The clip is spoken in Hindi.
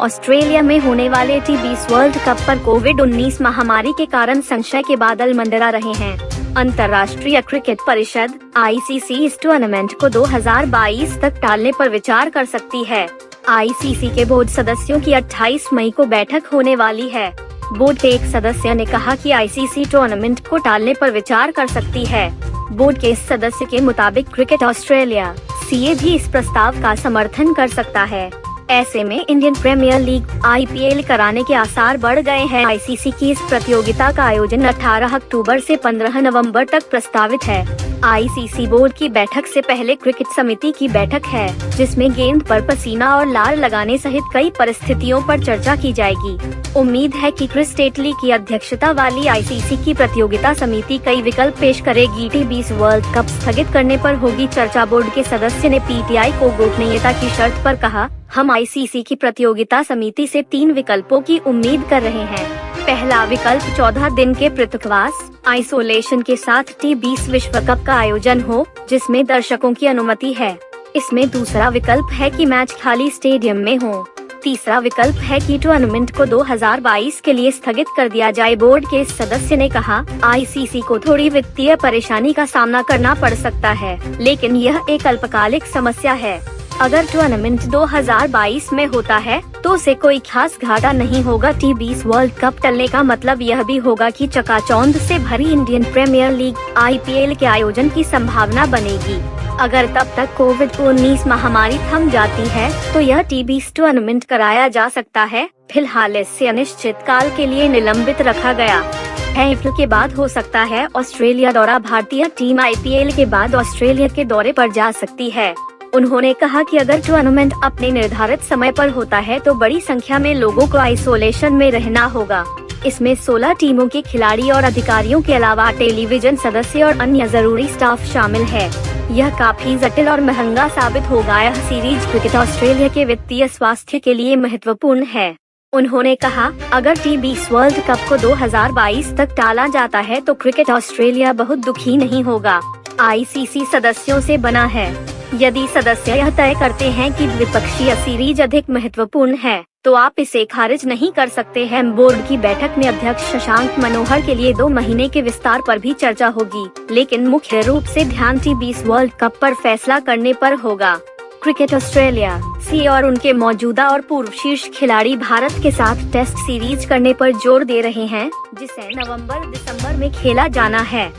ऑस्ट्रेलिया में होने वाले टी20 वर्ल्ड कप पर कोविड-19 महामारी के कारण संशय के बादल मंडरा रहे हैं। अंतर्राष्ट्रीय क्रिकेट परिषद (ICC) इस टूर्नामेंट को 2022 तक टालने पर विचार कर सकती है। ICC के बोर्ड सदस्यों की 28 मई को बैठक होने वाली है। बोर्ड के एक सदस्य ने कहा कि ICC टूर्नामेंट को टालने पर विचार कर सकती है। बोर्ड के इस सदस्य के मुताबिक क्रिकेट ऑस्ट्रेलिया (CA) भी इस प्रस्ताव का समर्थन कर सकता है। ऐसे में इंडियन प्रीमियर लीग (IPL) कराने के आसार बढ़ गए हैं। ICC की इस प्रतियोगिता का आयोजन 18 अक्टूबर से 15 नवंबर तक प्रस्तावित है। ICC बोर्ड की बैठक से पहले क्रिकेट समिति की बैठक है, जिसमें गेंद पर पसीना और लार लगाने सहित कई परिस्थितियों पर चर्चा की जाएगी। उम्मीद है कि क्रिस टेटली की अध्यक्षता वाली ICC की प्रतियोगिता समिति कई विकल्प पेश करेगी। टी20 वर्ल्ड कप स्थगित करने पर होगी चर्चा। बोर्ड के सदस्य ने PTI को गोपनीयता की शर्त पर कहा, हम ICC की प्रतियोगिता समिति से 3 विकल्पों की उम्मीद कर रहे हैं। पहला विकल्प 14 दिन के पृथकवास आइसोलेशन के साथ टी20 विश्व कप का आयोजन हो, जिसमें दर्शकों की अनुमति है। इसमें दूसरा विकल्प है कि मैच खाली स्टेडियम में हो। तीसरा विकल्प है कि टूर्नामेंट को 2022 के लिए स्थगित कर दिया जाए। बोर्ड के इस सदस्य ने कहा, ICC को थोड़ी वित्तीय परेशानी का सामना करना पड़ सकता है, लेकिन यह एक अल्पकालिक समस्या है। अगर टूर्नामेंट 2022 में होता है तो उसे कोई खास घाटा नहीं होगा। टी20 वर्ल्ड कप टलने का मतलब यह भी होगा कि चकाचौंध से भरी इंडियन प्रीमियर लीग (IPL) के आयोजन की संभावना बनेगी। अगर तब तक कोविड-19 महामारी थम जाती है तो यह टी20 टूर्नामेंट कराया जा सकता है। फिलहाल इसे अनिश्चित काल के लिए निलंबित रखा गया है। अप्रैल के बाद हो सकता है ऑस्ट्रेलिया दौरा। भारतीय टीम IPL के बाद ऑस्ट्रेलिया के दौरे पर जा सकती है। उन्होंने कहा कि अगर टूर्नामेंट अपने निर्धारित समय पर होता है तो बड़ी संख्या में लोगों को आइसोलेशन में रहना होगा। इसमें 16 टीमों के खिलाड़ी और अधिकारियों के अलावा टेलीविजन सदस्य और अन्य जरूरी स्टाफ शामिल है। यह काफी जटिल और महंगा साबित होगा। यह सीरीज क्रिकेट ऑस्ट्रेलिया के वित्तीय स्वास्थ्य के लिए महत्वपूर्ण है। उन्होंने कहा, अगर टी20 वर्ल्ड कप को 2022 तक टाला जाता है तो क्रिकेट ऑस्ट्रेलिया बहुत दुखी नहीं होगा। ICC सदस्यों से बना है। यदि सदस्य यह तय करते हैं कि द्विपक्षीय सीरीज अधिक महत्वपूर्ण है, तो आप इसे खारिज नहीं कर सकते हैं। बोर्ड की बैठक में अध्यक्ष शशांक मनोहर के लिए 2 महीने के विस्तार पर भी चर्चा होगी, लेकिन मुख्य रूप से ध्यान टी20 वर्ल्ड कप पर फैसला करने पर होगा। क्रिकेट ऑस्ट्रेलिया (CA) और उनके मौजूदा और पूर्व शीर्ष खिलाड़ी भारत के साथ टेस्ट सीरीज करने पर जोर दे रहे हैं, जिसे नवंबर-दिसंबर में खेला जाना है।